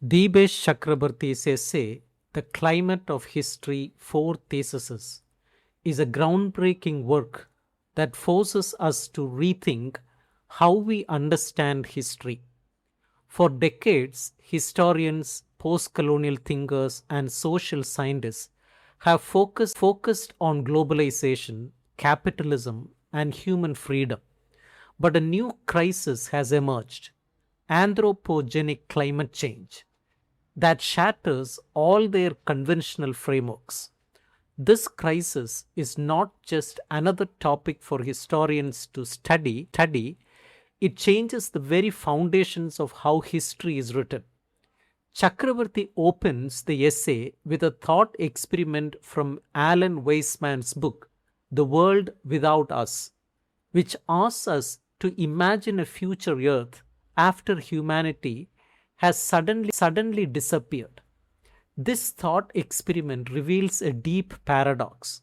Dipesh Chakrabarty's essay, The Climate of History Four Theses, is a groundbreaking work that forces us to rethink how we understand history. For decades, historians, post colonial thinkers, and social scientists have focused on globalization, capitalism, and human freedom. But a new crisis has emerged: anthropogenic climate change that shatters all their conventional frameworks. This crisis is not just another topic for historians to study, it changes the very foundations of how history is written. Chakrabarty opens the essay with a thought experiment from Alan Weisman's book, The World Without Us, which asks us to imagine a future Earth after humanity has suddenly disappeared. This thought experiment reveals a deep paradox.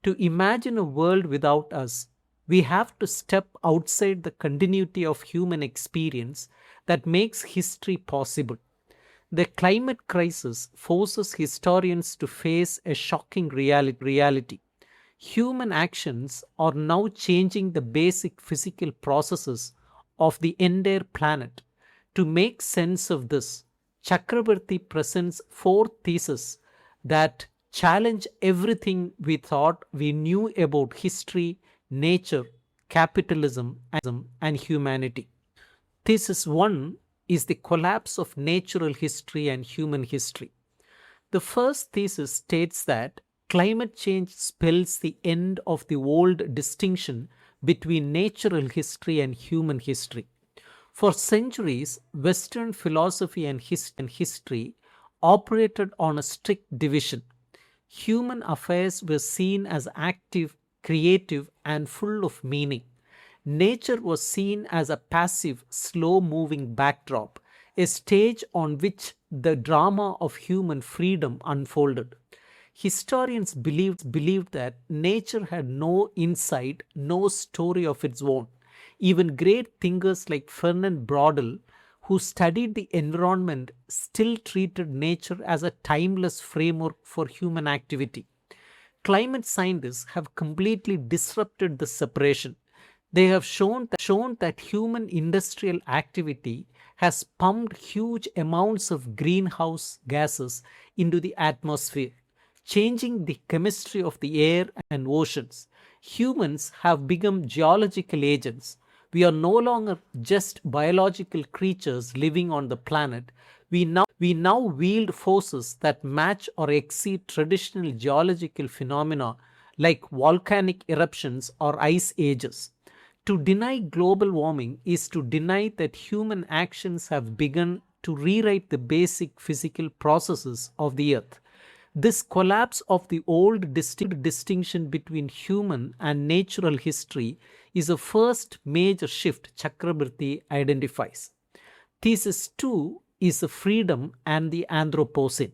To imagine a world without us, we have to step outside the continuity of human experience that makes history possible. The climate crisis forces historians to face a shocking reality. Human actions are now changing the basic physical processes of the entire planet. To make sense of this, Chakrabarty presents four theses that challenge everything we thought we knew about history, nature, capitalism, and humanity. Thesis 1 is the collapse of natural history and human history. The first thesis states that climate change spells the end of the old distinction between natural history and human history. For centuries, Western philosophy and history operated on a strict division. Human affairs were seen as active, creative, and full of meaning. Nature was seen as a passive, slow moving backdrop, a stage on which the drama of human freedom unfolded. Historians believed that nature had no insight, no story of its own. Even great thinkers like Fernand Braudel, who studied the environment, still treated nature as a timeless framework for human activity. Climate scientists have completely disrupted this separation. They have shown that human industrial activity has pumped huge amounts of greenhouse gases into the atmosphere, changing the chemistry of the air and oceans. Humans have become geological agents. We are no longer just biological creatures living on the planet. We now wield forces that match or exceed traditional geological phenomena like volcanic eruptions or ice ages. To deny global warming is to deny that human actions have begun to rewrite the basic physical processes of the earth. This collapse of the old distinction between human and natural history is a first major shift Chakrabarty identifies. Thesis 2 is the freedom and the Anthropocene.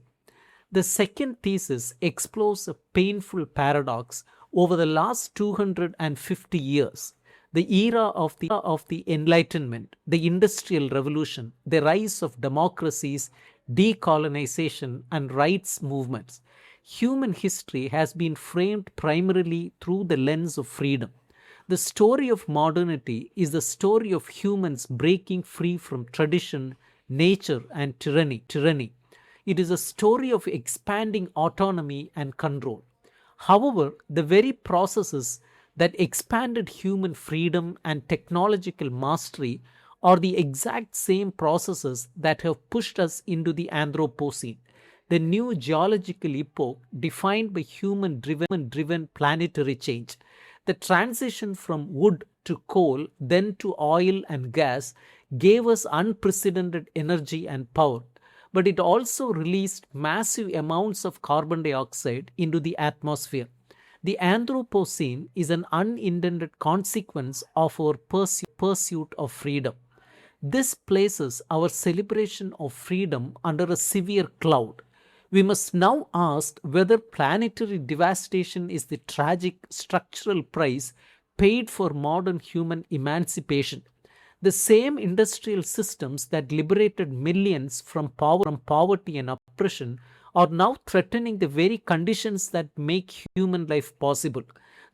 The second thesis explores a painful paradox. Over the last 250 years, the era of the Enlightenment, the Industrial Revolution, the rise of democracies, decolonization, and rights movements, human history has been framed primarily through the lens of freedom. The story of modernity is the story of humans breaking free from tradition, nature, and tyranny. It is a story of expanding autonomy and control. However, the very processes that expanded human freedom and technological mastery are the exact same processes that have pushed us into the Anthropocene, the new geological epoch defined by human driven planetary change. The transition from wood to coal, then to oil and gas, gave us unprecedented energy and power, but it also released massive amounts of carbon dioxide into the atmosphere. The Anthropocene is an unintended consequence of our pursuit of freedom. This places our celebration of freedom under a severe cloud. We must now ask whether planetary devastation is the tragic structural price paid for modern human emancipation. The same industrial systems that liberated millions from poverty and oppression are now threatening the very conditions that make human life possible.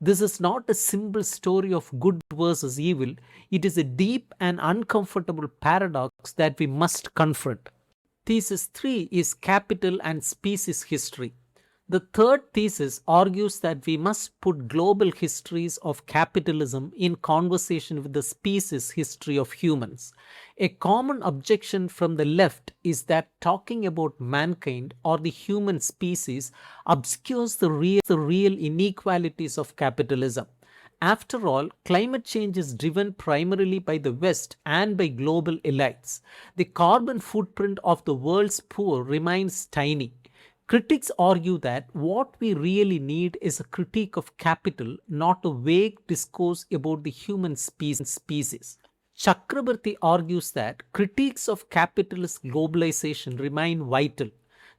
This is not a simple story of good versus evil, it is a deep and uncomfortable paradox that we must confront. Thesis 3 is capital and species history. The third thesis argues that we must put global histories of capitalism in conversation with the species history of humans. A common objection from the left is that talking about mankind or the human species obscures the real inequalities of capitalism. After all, climate change is driven primarily by the West and by global elites. The carbon footprint of the world's poor remains tiny. Critics argue that what we really need is a critique of capital, not a vague discourse about the human species. Chakrabarty argues that critiques of capitalist globalization remain vital.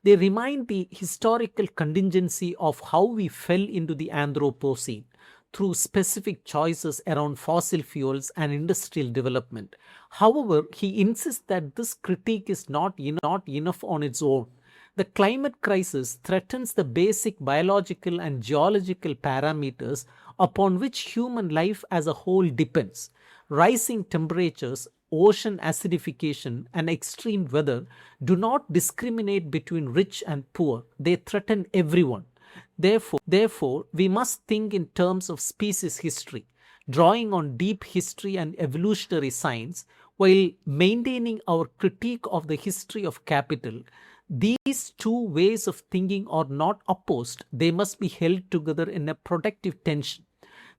They remind the historical contingency of how we fell into the Anthropocene through specific choices around fossil fuels and industrial development. However, he insists that this critique is not enough on its own. The climate crisis threatens the basic biological and geological parameters upon which human life as a whole depends. Rising temperatures, ocean acidification, and extreme weather do not discriminate between rich and poor. They threaten everyone. Therefore, we must think in terms of species history, drawing on deep history and evolutionary science while maintaining our critique of the history of capital. These two ways of thinking are not opposed, they must be held together in a protective tension.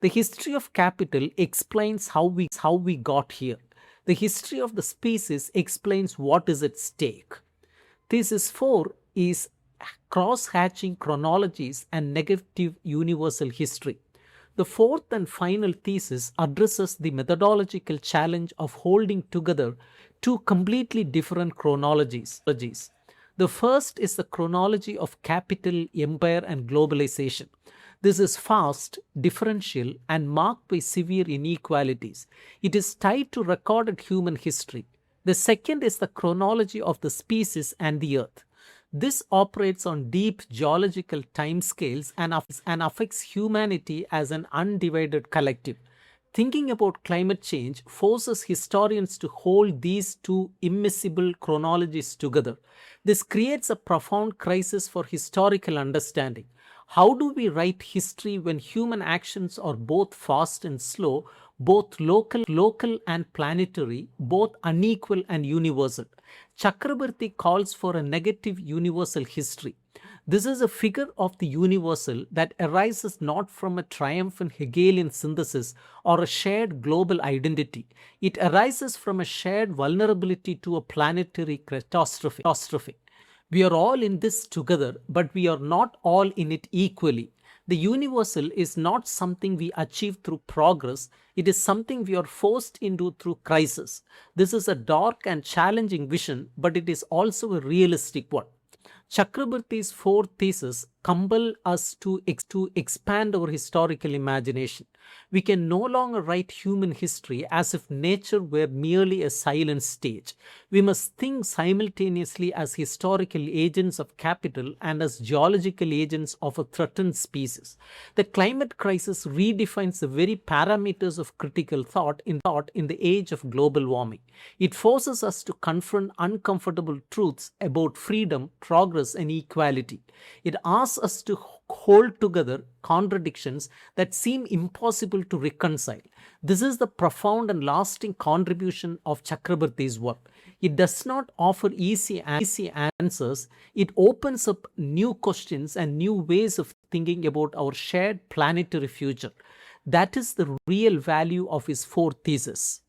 The history of capital explains how we got here. The history of the species explains what is at stake. Thesis 4 is cross-hatching chronologies and negative universal history. The fourth and final thesis addresses the methodological challenge of holding together two completely different chronologies. The first is the chronology of capital, empire, and globalization. This is fast, differential, and marked by severe inequalities. It is tied to recorded human history. The second is the chronology of the species and the earth. This operates on deep geological timescales and affects humanity as an undivided collective. Thinking about climate change forces historians to hold these two immiscible chronologies together. This creates a profound crisis for historical understanding. How do we write history when human actions are both fast and slow, both local and planetary, both unequal and universal? Chakrabarty calls for a negative universal history. This is a figure of the universal that arises not from a triumphant Hegelian synthesis or a shared global identity. It arises from a shared vulnerability to a planetary catastrophe. We are all in this together, but we are not all in it equally. The universal is not something we achieve through progress, it is something we are forced into through crisis. This is a dark and challenging vision, but it is also a realistic one. Chakrabarty's four theses compel us to expand our historical imagination. We can no longer write human history as if nature were merely a silent stage. We must think simultaneously as historical agents of capital and as geological agents of a threatened species. The climate crisis redefines the very parameters of critical thought in the age of global warming. It forces us to confront uncomfortable truths about freedom, progress, and equality. It asks us to hold together contradictions that seem impossible to reconcile. This is the profound and lasting contribution of Chakrabarty's work. It does not offer easy answers, it opens up new questions and new ways of thinking about our shared planetary future. That is the real value of his four theses.